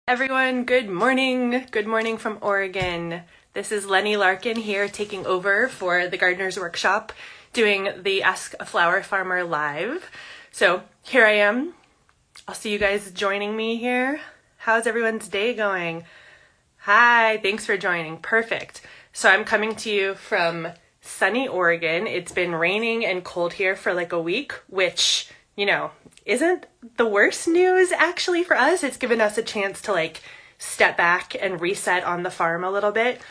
Everyone, good morning. Good morning from Oregon. This is Lennie Larkin here taking over for the Gardener's Workshop, doing the Ask a Flower Farmer live. So here I am. I'll see you guys joining me here. How's everyone's day going? Hi, thanks for joining. Perfect. So I'm coming to you from sunny Oregon. It's been raining and cold here for like a week, which, isn't the worst news actually for us. It's given us a chance to step back and reset on the farm a little bit.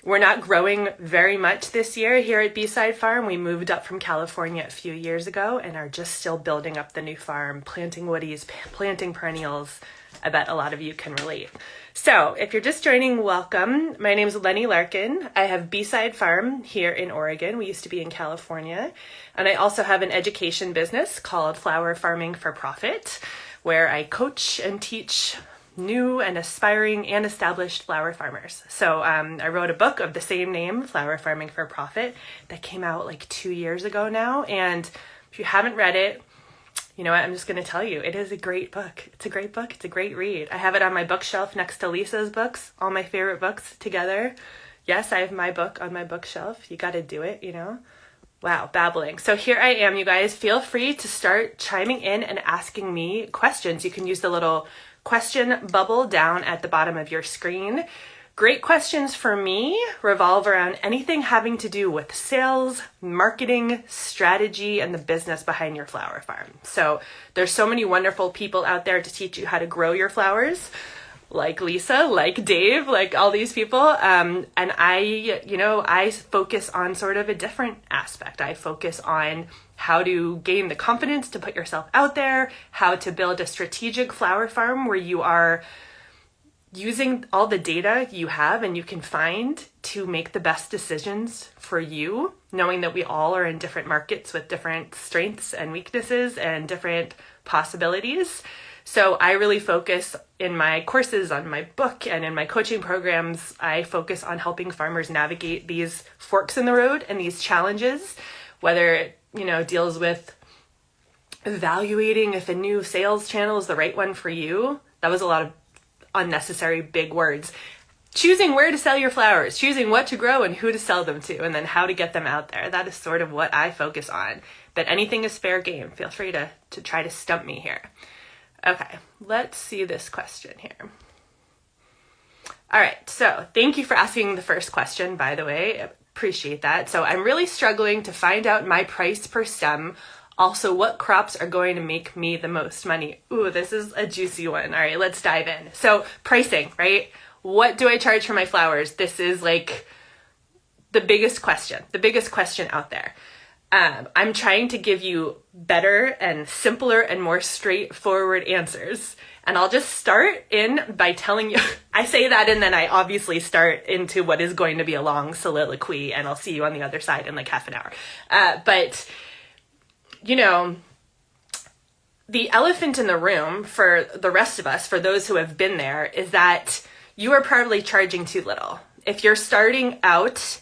We're not growing very much this year here at B-Side Farm. We moved up from California a few years ago and are just still building up the new farm, planting woodies, planting perennials. I bet a lot of you can relate. So if you're just joining, welcome. My name is Lennie Larkin. I have B-Side Farm here in Oregon. We used to be in California. And I also have an education business called Flower Farming for Profit, where I coach and teach new and aspiring and established flower farmers. So I wrote a book of the same name, Flower Farming for Profit, that came out like 2 years ago now. And if you haven't read it, you know what, I'm just going to tell you, it is a great book. It's a great book. It's a great read. I have it on my bookshelf next to Lisa's books, all my favorite books together. Yes, I have my book on my bookshelf. You got to do it, Wow, babbling. So here I am, you guys. Feel free to start chiming in and asking me questions. You can use the little question bubble down at the bottom of your screen. Great questions for me revolve around anything having to do with sales, marketing, strategy, and the business behind your flower farm. So there's so many wonderful people out there to teach you how to grow your flowers, like Lisa, like Dave, like all these people. And I focus on sort of a different aspect. I focus on how to gain the confidence to put yourself out there, how to build a strategic flower farm where you are using all the data you have and you can find to make the best decisions for you, knowing that we all are in different markets with different strengths and weaknesses and different possibilities. So I really focus in my courses, on my book, and in my coaching programs, I focus on helping farmers navigate these forks in the road and these challenges, whether it, deals with evaluating if a new sales channel is the right one for you. That was a lot of unnecessary big words. Choosing where to sell your flowers, choosing what to grow and who to sell them to, and then how to get them out there. That is sort of what I focus on. But anything is fair game. Feel free to try to stump me here. Okay, let's see this question here. All right, so thank you for asking the first question, by the way. I appreciate that. So I'm really struggling to find out my price per stem. Also, what crops are going to make me the most money? Ooh, this is a juicy one. All right, let's dive in. So pricing, right? What do I charge for my flowers? This is like the biggest question out there. I'm trying to give you better and simpler and more straightforward answers. And I'll just start in by telling you, I say that and then I obviously start into what is going to be a long soliloquy, and I'll see you on the other side in like half an hour. The elephant in the room for the rest of us, for those who have been there, is that you are probably charging too little. If you're starting out,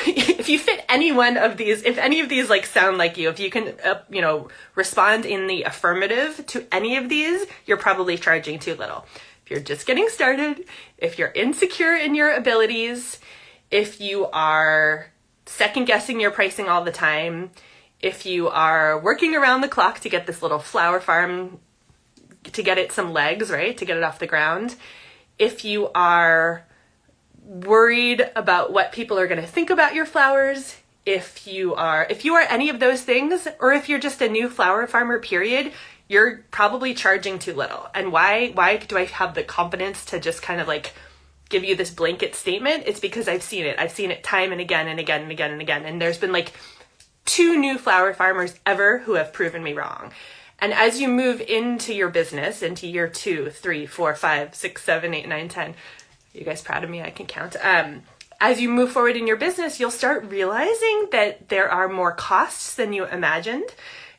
if you fit any one of these, if any of these sound like you, if you can, respond in the affirmative to any of these, you're probably charging too little. If you're just getting started, if you're insecure in your abilities, if you are second guessing your pricing all the time, if you are working around the clock to get this little flower farm, to get it some legs, right? To get it off the ground. If you are worried about what people are going to think about your flowers, if you are any of those things, or if you're just a new flower farmer, period, you're probably charging too little. And why do I have the confidence to just kind of give you this blanket statement? It's because I've seen it. I've seen it time and again and again and again and again. And there's been 2 new flower farmers ever who have proven me wrong. And as you move into your business, into year 2, 3, 4, 5, 6, 7, 8, 9, 10, you guys proud of me? I can count. As you move forward in your business, you'll start realizing that there are more costs than you imagined.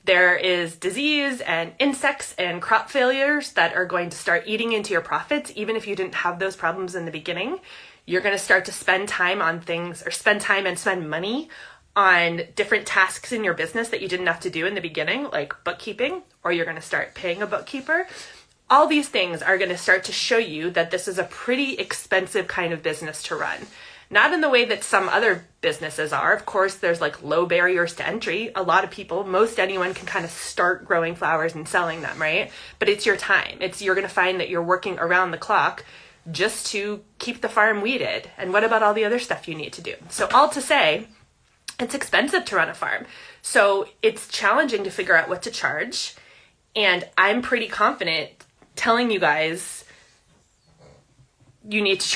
There is disease and insects and crop failures that are going to start eating into your profits, even if you didn't have those problems in the beginning. You're going to start to spend time on things, or spend time and spend money on different tasks in your business that you didn't have to do in the beginning, like bookkeeping, or you're going to start paying a bookkeeper. all these things are going to start to show you that this is a pretty expensive kind of business to run. Not in the way that some other businesses are. Of course, there's like low barriers to entry. A lot of people, most anyone can kind of start growing flowers and selling them, right? But it's your time. You're going to find that you're working around the clock just to keep the farm weeded. And what about all the other stuff you need to do? So all to say, it's expensive to run a farm. So it's challenging to figure out what to charge. And I'm pretty confident telling you guys you need to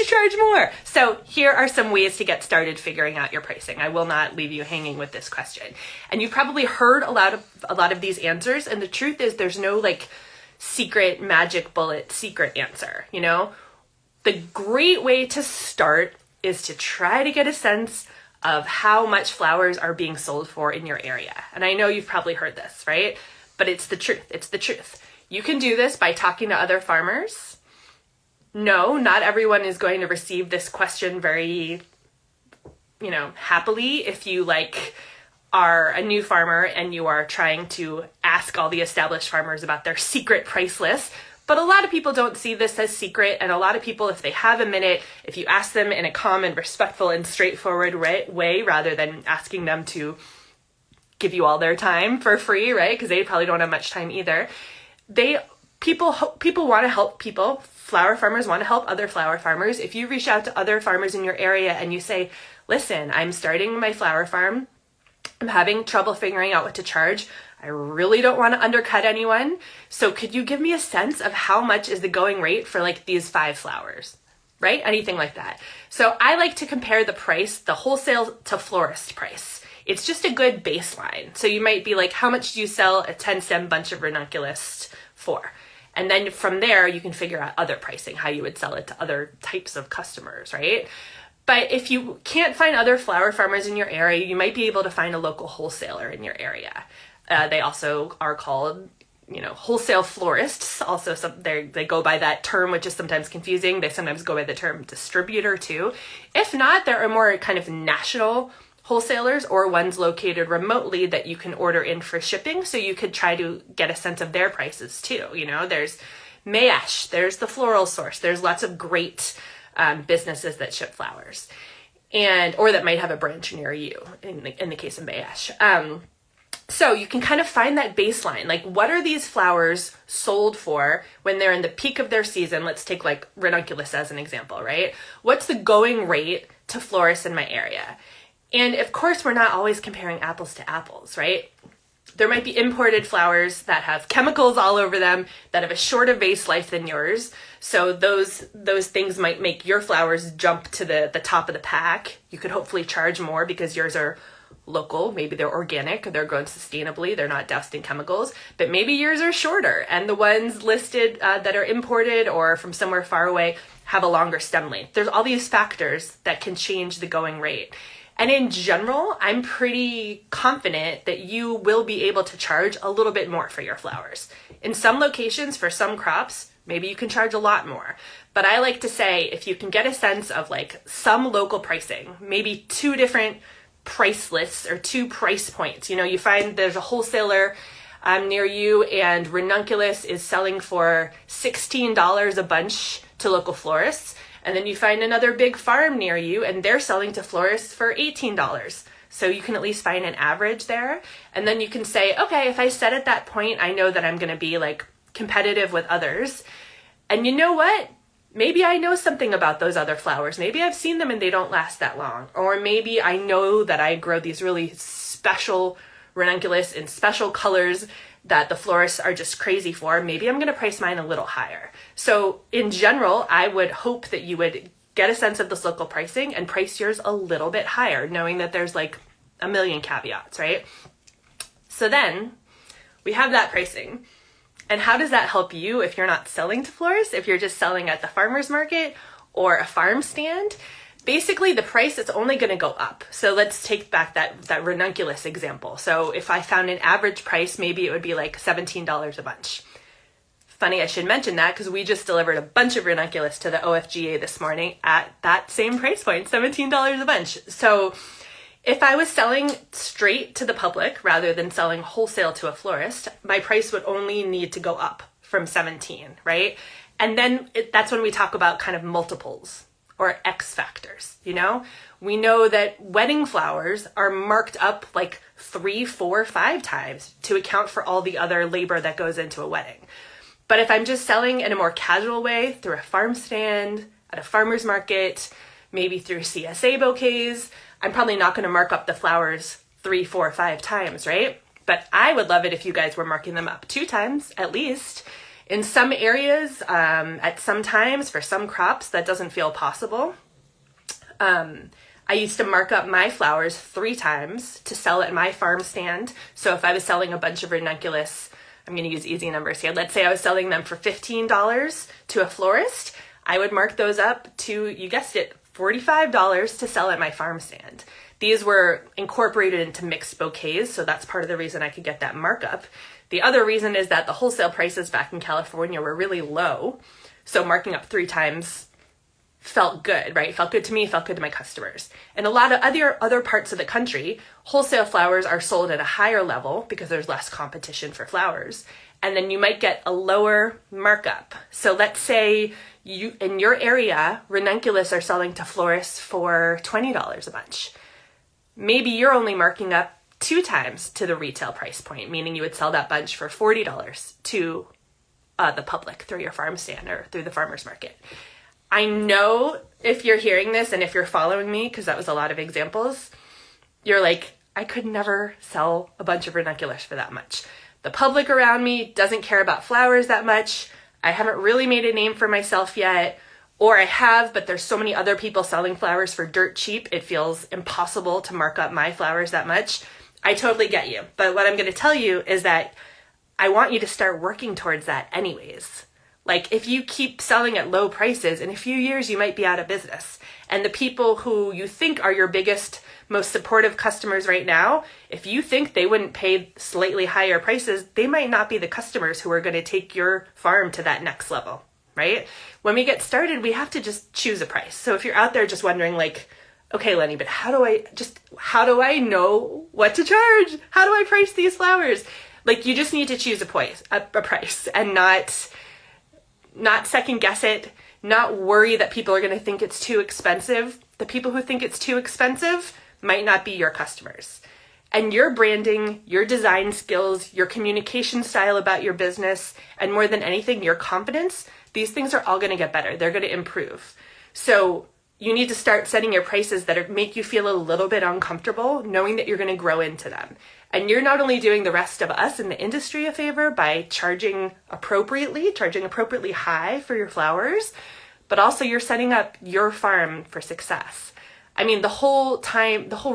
charge more. So here are some ways to get started figuring out your pricing. I will not leave you hanging with this question. And you've probably heard a lot of these answers, and the truth is there's no like secret magic bullet secret answer, you know? The great way to start is to try to get a sense of how much flowers are being sold for in your area. And I know you've probably heard this, right? But it's the truth. It's the truth. You can do this by talking to other farmers. No, not everyone is going to receive this question very, happily. If you are a new farmer and you are trying to ask all the established farmers about their secret price list. But a lot of people don't see this as secret. And a lot of people, if they have a minute, if you ask them in a calm and respectful and straightforward way, rather than asking them to give you all their time for free, right? Because they probably don't have much time either. People want to help people. Flower farmers want to help other flower farmers. If you reach out to other farmers in your area and you say, listen, I'm starting my flower farm. I'm having trouble figuring out what to charge. I really don't want to undercut anyone. So could you give me a sense of how much is the going rate for these 5 flowers, right? Anything like that. So I like to compare the price, the wholesale to florist price. It's just a good baseline. So you might be like, how much do you sell a 10-stem bunch of ranunculus for? And then from there, you can figure out other pricing, how you would sell it to other types of customers, right? But if you can't find other flower farmers in your area, you might be able to find a local wholesaler in your area. They also are called, wholesale florists. Also, they go by that term, which is sometimes confusing. They sometimes go by the term distributor too. If not, there are more kind of national wholesalers or ones located remotely that you can order in for shipping. So you could try to get a sense of their prices too. There's Mayesh, there's the Floral Source. There's lots of great businesses that ship flowers or that might have a branch near you in the case of Mayesh. So you can kind of find that baseline. Like, what are these flowers sold for when they're in the peak of their season? Let's take ranunculus as an example, right? What's the going rate to florists in my area? And of course, we're not always comparing apples to apples, right? There might be imported flowers that have chemicals all over them that have a shorter base life than yours. So those things might make your flowers jump to the top of the pack. You could hopefully charge more because yours are local. Maybe they're organic, or they're grown sustainably. They're not doused in chemicals, but maybe yours are shorter. And the ones listed that are imported or from somewhere far away have a longer stem length. There's all these factors that can change the going rate. And in general, I'm pretty confident that you will be able to charge a little bit more for your flowers. In some locations, for some crops, maybe you can charge a lot more. But I like to say, if you can get a sense of some local pricing, maybe 2 different price lists or 2 price points. You find there's a wholesaler near you and ranunculus is selling for $16 a bunch to local florists. And then you find another big farm near you and they're selling to florists for $18. So you can at least find an average there. And then you can say, okay, if I set at that point, I know that I'm going to be competitive with others. And you know what? Maybe I know something about those other flowers. Maybe I've seen them and they don't last that long. Or maybe I know that I grow these really special ranunculus in special colors that the florists are just crazy for.Maybe I'm going to price mine a little higher. So in general, I would hope that you would get a sense of this local pricing and price yours a little bit higher, knowing that there's a million caveats, right? So then we have that pricing. And how does that help you if you're not selling to florists, if you're just selling at the farmer's market or a farm stand? Basically, the price is only going to go up. So let's take back that ranunculus example. So if I found an average price, maybe it would be $17 a bunch. Funny, I should mention that because we just delivered a bunch of ranunculus to the OFGA this morning at that same price point, $17 a bunch. So if I was selling straight to the public rather than selling wholesale to a florist, my price would only need to go up from 17, right? And then that's when we talk about kind of multiples or X factors, you know? We know that wedding flowers are marked up like 3, 4, 5 times to account for all the other labor that goes into a wedding. But if I'm just selling in a more casual way through a farm stand, at a farmer's market, maybe through CSA bouquets, I'm probably not going to mark up the flowers 3, 4, 5 times, right? But I would love it if you guys were marking them up 2 times at least. In some areas, at some times, for some crops, that doesn't feel possible. I used to mark up my flowers 3 times to sell at my farm stand. So if I was selling a bunch of ranunculus, I'm going to use easy numbers here. Let's say I was selling them for $15 to a florist. I would mark those up to, you guessed it, $45 to sell at my farm stand. These were incorporated into mixed bouquets, so that's part of the reason I could get that markup. The other reason is that the wholesale prices back in California were really low, so marking up 3 times felt good, right? Felt good to me, felt good to my customers. In a lot of other parts of the country, wholesale flowers are sold at a higher level because there's less competition for flowers. And then you might get a lower markup. So let's say you in your area, ranunculus are selling to florists for $20 a bunch. Maybe you're only marking up 2 times to the retail price point, meaning you would sell that bunch for $40 to the public through your farm stand or through the farmer's market. I know if you're hearing this and if you're following me, because that was a lot of examples, you're like, I could never sell a bunch of ranunculus for that much. The public around me doesn't care about flowers that much. I haven't really made a name for myself yet, or I have, but there's so many other people selling flowers for dirt cheap, it feels impossible to mark up my flowers that much. I totally get you. But what I'm going to tell you is that I want you to start working towards that anyways. Like if you keep selling at low prices, in a few years you might be out of business. And the people who you think are your biggest, most supportive customers right now, if you think they wouldn't pay slightly higher prices, they might not be the customers who are going to take your farm to that next level, right? When we get started, we have to just choose a price. So if you're out there just wondering like, okay, Lennie, but how do I know what to charge? How do I price these flowers? Like you just need to choose a price and not second guess it, not worry that people are going to think it's too expensive. The people who think it's too expensive might not be your customers. And your branding, your design skills, your communication style about your business, and more than anything, your confidence, these things are all going to get better. They're going to improve. So you need to start setting your prices that make you feel a little bit uncomfortable, knowing that you're going to grow into them. And you're not only doing the rest of us in the industry a favor by charging appropriately high for your flowers, but also you're setting up your farm for success. I mean, the whole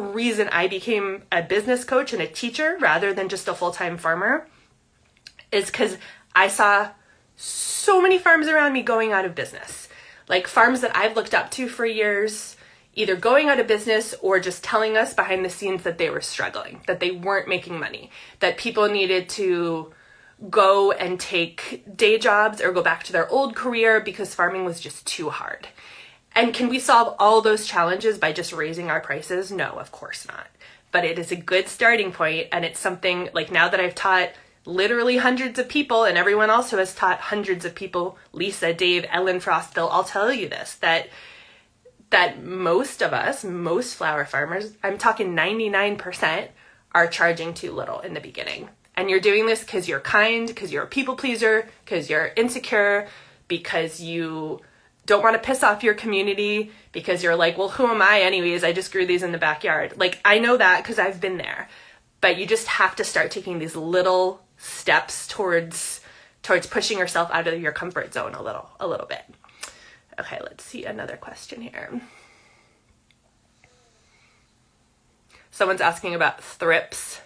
reason I became a business coach and a teacher rather than just a full-time farmer is because I saw so many farms around me going out of business. Like farms that I've looked up to for years, either going out of business or just telling us behind the scenes that they were struggling, that they weren't making money, that people needed to go and take day jobs or go back to their old career because farming was just too hard. And can we solve all those challenges by just raising our prices? No, of course not. But it is a good starting point, and it's something like now that I've taught literally hundreds of people, and everyone also has taught hundreds of people, Lisa, Dave, Ellen, Frost, they'll all tell you this, that most of us, most flower farmers, I'm talking 99%, are charging too little in the beginning. And you're doing this because you're kind, because you're a people pleaser, because you're insecure, because you don't want to piss off your community, because you're like, well, who am I anyways? I just grew these in the backyard. Like, I know that because I've been there. But you just have to start taking these little steps towards pushing yourself out of your comfort zone a little bit. Okay, let's see another question here. Someone's asking about thrips.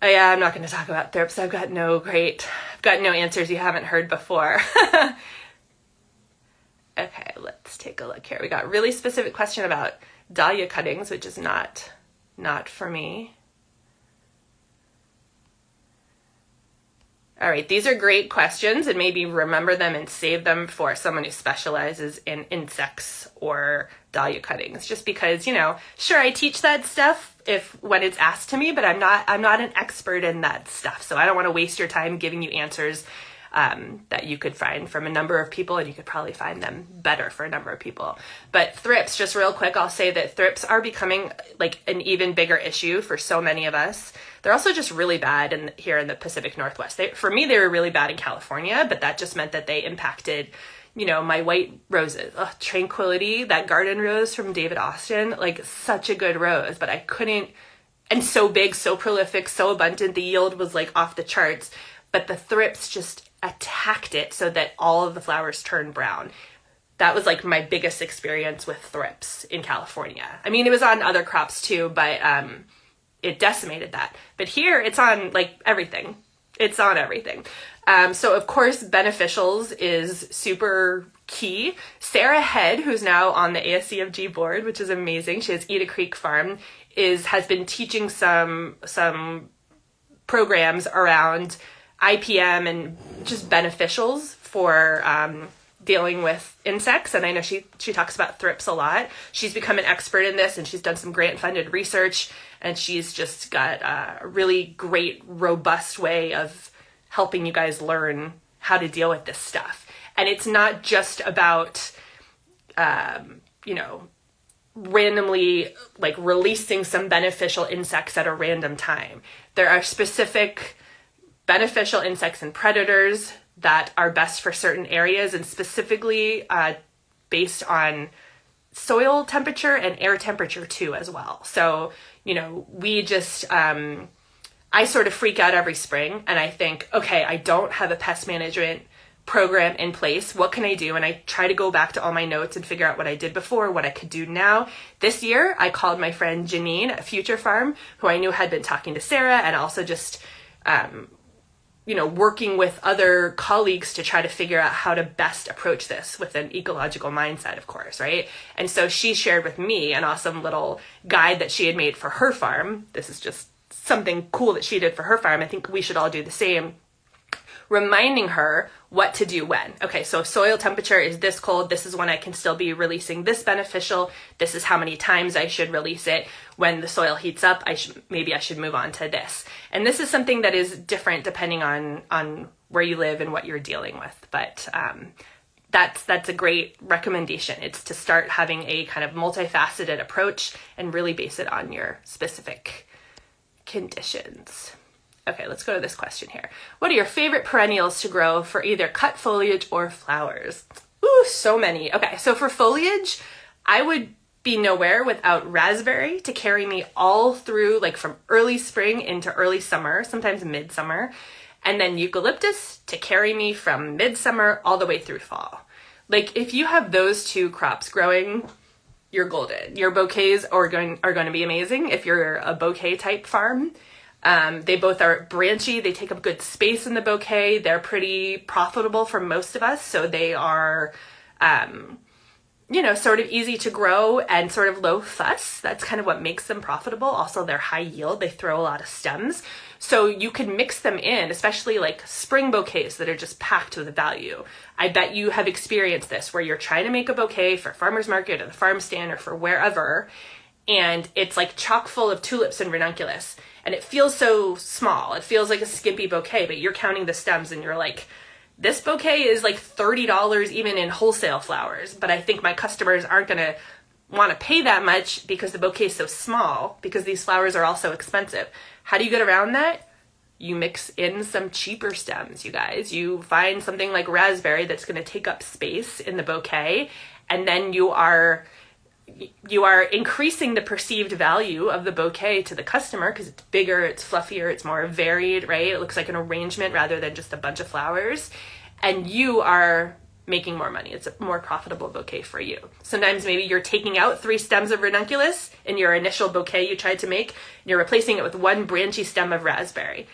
Oh yeah, I'm not going to talk about thrips. I've got no answers you haven't heard before. Okay, let's take a look here. We got a really specific question about dahlia cuttings, which is not for me. All right, these are great questions, and maybe remember them and save them for someone who specializes in insects or dahlia cuttings. Just because, sure, I teach that stuff when it's asked to me, but I'm not an expert in that stuff. So I don't want to waste your time giving you answers that you could find from a number of people, and you could probably find them better for a number of people. But thrips, just real quick, I'll say that thrips are becoming like an even bigger issue for so many of us. They're also just really bad here in the Pacific Northwest. For me, they were really bad in California, but that just meant that they impacted, my white roses. Tranquility, that garden rose from David Austin, like such a good rose, but I couldn't, and so big, so prolific, so abundant, the yield was like off the charts, but the thrips just attacked it so that all of the flowers turned brown. That was like my biggest experience with thrips in California. I mean, it was on other crops too, but it decimated that. But here it's on like everything. It's on everything. So of course, beneficials is super key. Sarah Head, who's now on the ASCFG board, which is amazing. She has Eda Creek Farm, has been teaching some programs around IPM and just beneficials for dealing with insects. And I know she talks about thrips a lot. She's become an expert in this, and she's done some grant-funded research, and she's just got a really great, robust way of helping you guys learn how to deal with this stuff. And it's not just about, randomly like releasing some beneficial insects at a random time. There are specific beneficial insects and predators that are best for certain areas, and specifically based on soil temperature and air temperature too as well. So, we just, I sort of freak out every spring, and I think, okay, I don't have a pest management program in place. What can I do? And I try to go back to all my notes and figure out what I did before, what I could do now. This year, I called my friend Janine at Future Farm, who I knew had been talking to Sarah, and also just, working with other colleagues to try to figure out how to best approach this with an ecological mindset, of course, right? And so she shared with me an awesome little guide that she had made for her farm. This is just something cool that she did for her farm. I think we should all do the same, reminding her what to do when. Okay, so if soil temperature is this cold, this is when I can still be releasing this beneficial. This is how many times I should release it. When the soil heats up, I should move on to this. And this is something that is different depending on where you live and what you're dealing with. But that's a great recommendation. It's to start having a kind of multifaceted approach and really base it on your specific conditions. Okay, let's go to this question here. What are your favorite perennials to grow for either cut foliage or flowers? Ooh, so many. Okay, so for foliage, I would be nowhere without raspberry to carry me all through, like from early spring into early summer, sometimes midsummer, and then eucalyptus to carry me from midsummer all the way through fall. Like if you have those two crops growing, you're golden. Your bouquets are going to be amazing if you're a bouquet type farm. They both are branchy. They take up good space in the bouquet. They're pretty profitable for most of us. So they are, sort of easy to grow and sort of low fuss. That's kind of what makes them profitable. Also, they're high yield. They throw a lot of stems. So you can mix them in, especially like spring bouquets that are just packed with value. I bet you have experienced this where you're trying to make a bouquet for farmer's market or the farm stand or for wherever, and it's like chock full of tulips and ranunculus. And it feels so small. It feels like a skimpy bouquet, but you're counting the stems and you're like, this bouquet is like $30 even in wholesale flowers. But I think my customers aren't going to want to pay that much because the bouquet is so small, because these flowers are all so expensive. How do you get around that? You mix in some cheaper stems, you guys. You find something like raspberry that's going to take up space in the bouquet, and then you are increasing the perceived value of the bouquet to the customer because it's bigger, it's fluffier, it's more varied, right? It looks like an arrangement rather than just a bunch of flowers. And you are making more money. It's a more profitable bouquet for you. Sometimes maybe you're taking out 3 stems of ranunculus in your initial bouquet you tried to make, and you're replacing it with 1 branchy stem of raspberry.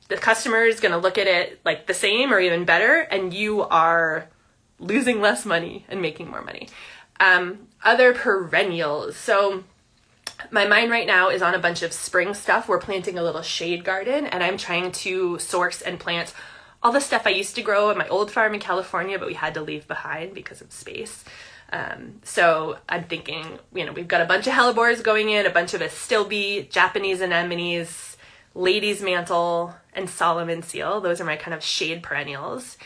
The customer is going to look at it like the same or even better, and you are losing less money and making more money. Other perennials. So my mind right now is on a bunch of spring stuff. We're planting a little shade garden, and I'm trying to source and plant all the stuff I used to grow at my old farm in California, but we had to leave behind because of space. So I'm thinking, we've got a bunch of hellebores going in, a bunch of astilbe, Japanese anemones, lady's mantle, and Solomon seal. Those are my kind of shade perennials.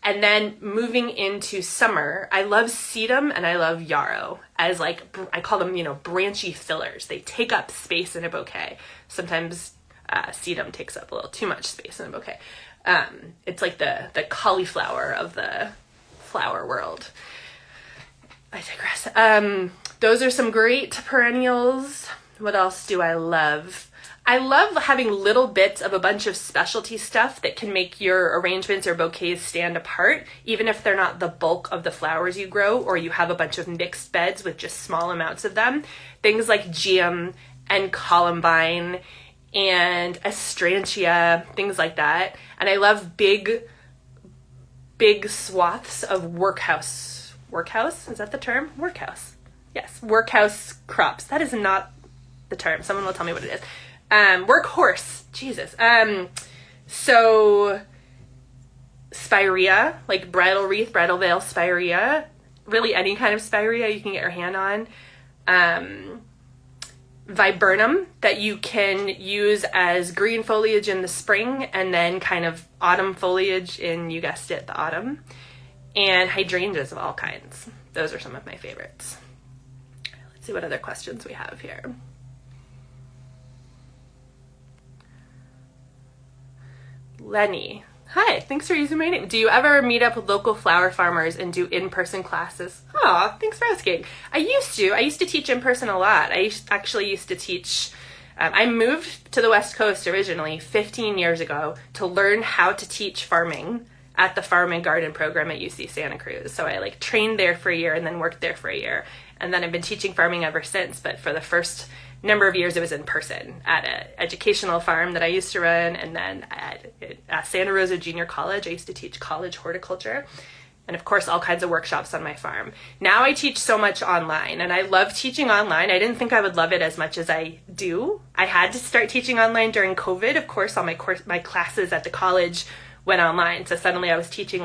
And then moving into summer, I love sedum and I love yarrow as I call them, branchy fillers. They take up space in a bouquet. Sometimes sedum takes up a little too much space in a bouquet. It's like the cauliflower of the flower world. I digress. Those are some great perennials. What else do I love? I love having little bits of a bunch of specialty stuff that can make your arrangements or bouquets stand apart, even if they're not the bulk of the flowers you grow, or you have a bunch of mixed beds with just small amounts of them. Things like geum and columbine and astrantia, things like that. And I love big swaths of workhouse. Workhouse? Is that the term? Workhouse. Yes, workhouse crops. That is not the term. Someone will tell me what it is. Workhorse. Jesus. So spirea, like bridal wreath, bridal veil spirea, really any kind of spirea you can get your hand on. Viburnum that you can use as green foliage in the spring and then kind of autumn foliage in, you guessed it, the autumn. And hydrangeas of all kinds. Those are some of my favorites. Let's see what other questions we have here. Lenny. Hi, thanks for using my name. Do you ever meet up with local flower farmers and do in-person classes? Aw, thanks for asking. I used to teach in person a lot. I actually used to teach, I moved to the West Coast originally 15 years ago to learn how to teach farming at the Farm and Garden program at UC Santa Cruz. So I trained there for a year and then worked there for a year. And then I've been teaching farming ever since, but for the first number of years it was in person at an educational farm that I used to run, and then at Santa Rosa Junior College I used to teach college horticulture, and of course all kinds of workshops on my farm. Now I teach so much online, and I love teaching online. I didn't think I would love it as much as I do. I had to start teaching online during COVID. Of course, all my classes at the college went online, so suddenly I was teaching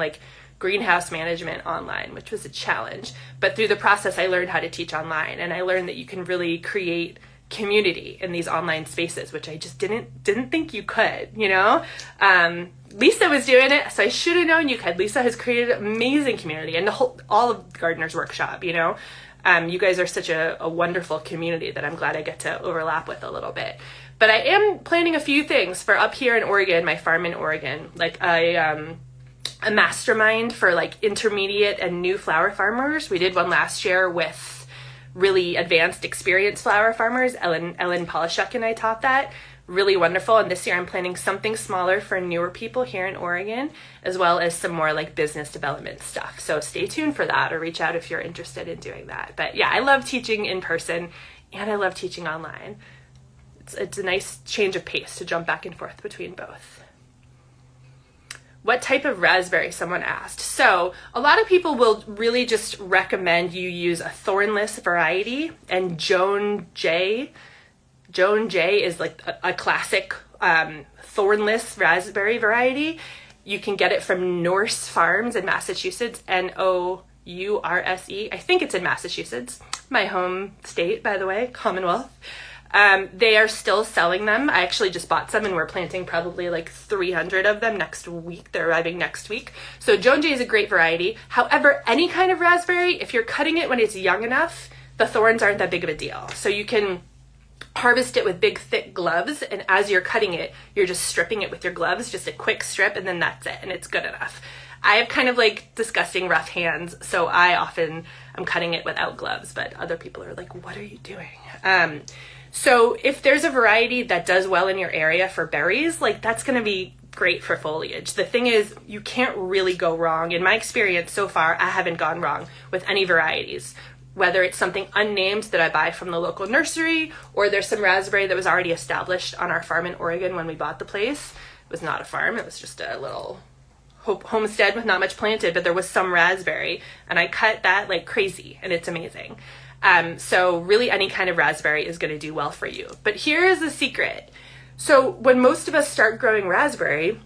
greenhouse management online, which was a challenge. But through the process I learned how to teach online, and I learned that you can really create community in these online spaces, which I just didn't think you could, Lisa was doing it, so I should have known you could. Lisa has created an amazing community, and all of Gardener's Workshop, you guys are such a wonderful community that I'm glad I get to overlap with a little bit. But I am planning a few things for up here in Oregon, my farm in Oregon, a mastermind for intermediate and new flower farmers. We did one last year with really advanced, experienced flower farmers. Ellen Polishuk and I taught that. Really wonderful. And this year I'm planning something smaller for newer people here in Oregon, as well as some more business development stuff. So stay tuned for that, or reach out if you're interested in doing that. But yeah, I love teaching in person and I love teaching online. It's a nice change of pace to jump back and forth between both. What type of raspberry, someone asked. So a lot of people will really just recommend you use a thornless variety, and Joan J is a classic thornless raspberry variety. You can get it from Norse Farms in Massachusetts, Nourse. I think it's in Massachusetts, my home state, by the way, Commonwealth. They are still selling them. I actually just bought some, and we're planting probably 300 of them next week. They're arriving next week. So Joan J is a great variety. However, any kind of raspberry, if you're cutting it when it's young enough, the thorns aren't that big of a deal. So you can harvest it with big, thick gloves, and as you're cutting it, you're just stripping it with your gloves, just a quick strip, and then that's it, and it's good enough. I have kind of disgusting rough hands, so I often am cutting it without gloves, but other people are like, what are you doing? So if there's a variety that does well in your area for berries, that's going to be great for foliage. The thing is, you can't really go wrong. In my experience so far, I haven't gone wrong with any varieties. Whether it's something unnamed that I buy from the local nursery, or there's some raspberry that was already established on our farm in Oregon when we bought the place. It was not a farm, it was just a little homestead with not much planted, but there was some raspberry, and I cut that like crazy, and it's amazing. So really any kind of raspberry is going to do well for you. But here is the secret. So when most of us start growing raspberry,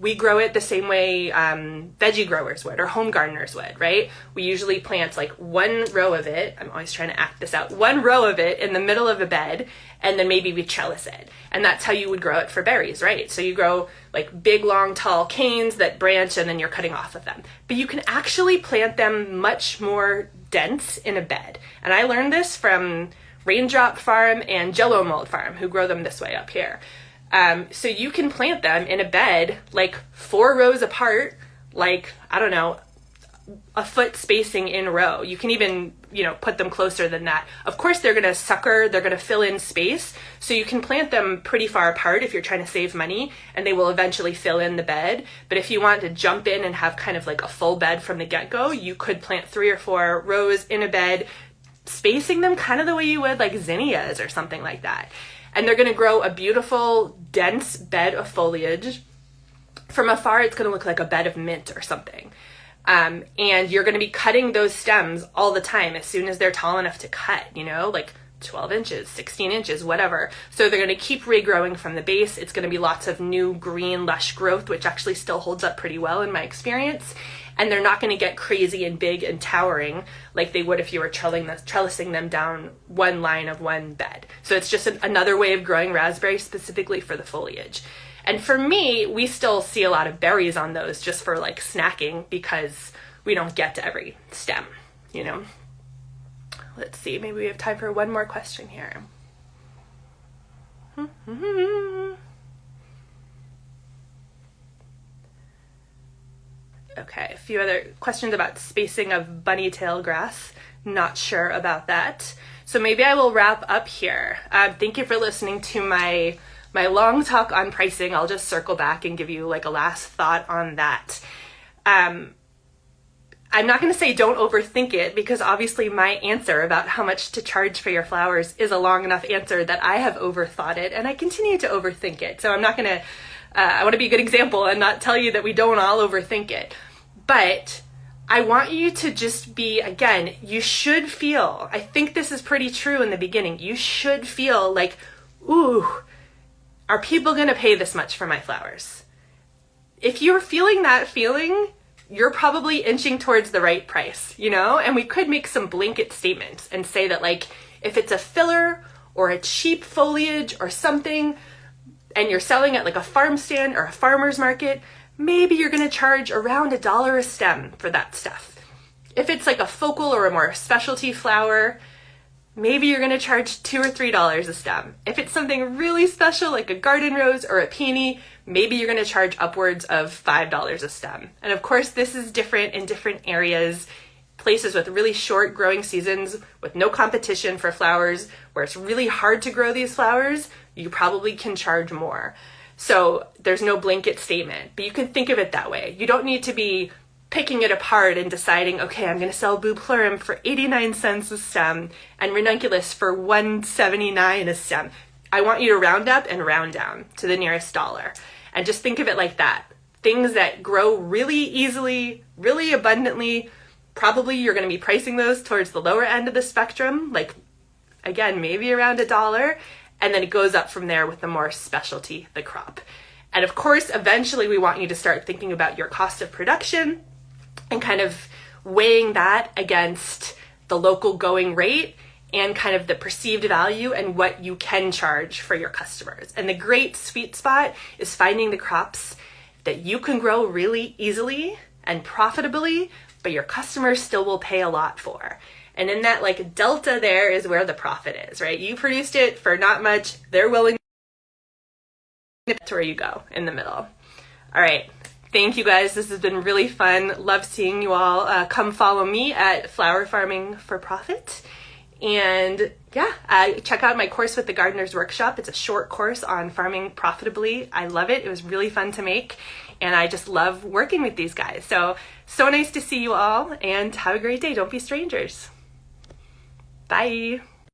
we grow it the same way veggie growers would or home gardeners would, right? We usually plant like one row of it. I'm always trying to act this out. One row of it in the middle of a bed, and then maybe we trellis it. And that's how you would grow it for berries, right? So you grow like big, long, tall canes that branch, and then you're cutting off of them. But you can actually plant them much more dense in a bed. And I learned this from Raindrop Farm and Jello Mold Farm, who grow them this way up here. So you can plant them in a bed like 4 rows apart, like, I don't know, a foot spacing in a row. You can even, put them closer than that. Of course, they're going to sucker, they're going to fill in space. So you can plant them pretty far apart if you're trying to save money, and they will eventually fill in the bed. But if you want to jump in and have kind of like a full bed from the get-go, you could plant 3 or 4 rows in a bed, spacing them kind of the way you would like zinnias or something like that. And they're going to grow a beautiful, dense bed of foliage. From afar, it's going to look like a bed of mint or something. And you're going to be cutting those stems all the time as soon as they're tall enough to cut, like 12 inches, 16 inches, whatever. So they're going to keep regrowing from the base. It's going to be lots of new green, lush growth, which actually still holds up pretty well in my experience. And they're not going to get crazy and big and towering like they would if you were trellising them down one line of one bed. So it's just another way of growing raspberries specifically for the foliage. And for me, we still see a lot of berries on those just for like snacking because we don't get to every stem, Let's see, maybe we have time for one more question here. Okay, a few other questions about spacing of bunny tail grass. Not sure about that. So maybe I will wrap up here. Thank you for listening to my long talk on pricing. I'll just circle back and give you like a last thought on that. I'm not going to say don't overthink it, because obviously my answer about how much to charge for your flowers is a long enough answer that I have overthought it, and I continue to overthink it. So I'm not going to I want to be a good example and not tell you that we don't all overthink it. But I want you to just be, again, you should feel, I think this is pretty true in the beginning, you should feel like, ooh, are people going to pay this much for my flowers? If you're feeling that feeling, you're probably inching towards the right price, And we could make some blanket statements and say that, like, if it's a filler or a cheap foliage or something, and you're selling at like a farm stand or a farmer's market, maybe you're going to charge around $1 a stem for that stuff. If it's like a focal or a more specialty flower, maybe you're going to charge $2 or $3 a stem. If it's something really special like a garden rose or a peony, maybe you're going to charge upwards of $5 a stem. And of course, this is different in different areas. Places with really short growing seasons with no competition for flowers, where it's really hard to grow these flowers, you probably can charge more. So there's no blanket statement, but you can think of it that way. You don't need to be picking it apart and deciding, okay, I'm going to sell Bupleurum for 89 cents a stem and Ranunculus for $1.79 a stem. I want you to round up and round down to the nearest dollar. And just think of it like that. Things that grow really easily, really abundantly, probably you're going to be pricing those towards the lower end of the spectrum, like, again, maybe around $1, and then it goes up from there with the more specialty, the crop. And of course, eventually we want you to start thinking about your cost of production and kind of weighing that against the local going rate and kind of the perceived value and what you can charge for your customers. And the great sweet spot is finding the crops that you can grow really easily and profitably, but your customers still will pay a lot for. And in that like delta there is where the profit is, right? You produced it for not much, they're willing to where you go in the middle. All right, thank you guys. This has been really fun. Love seeing you all. Come follow me at Flower Farming for Profit. And yeah, check out my course with the Gardener's Workshop. It's a short course on farming profitably. I love it. It was really fun to make. And I just love working with these guys. So nice to see you all, and have a great day. Don't be strangers. Bye.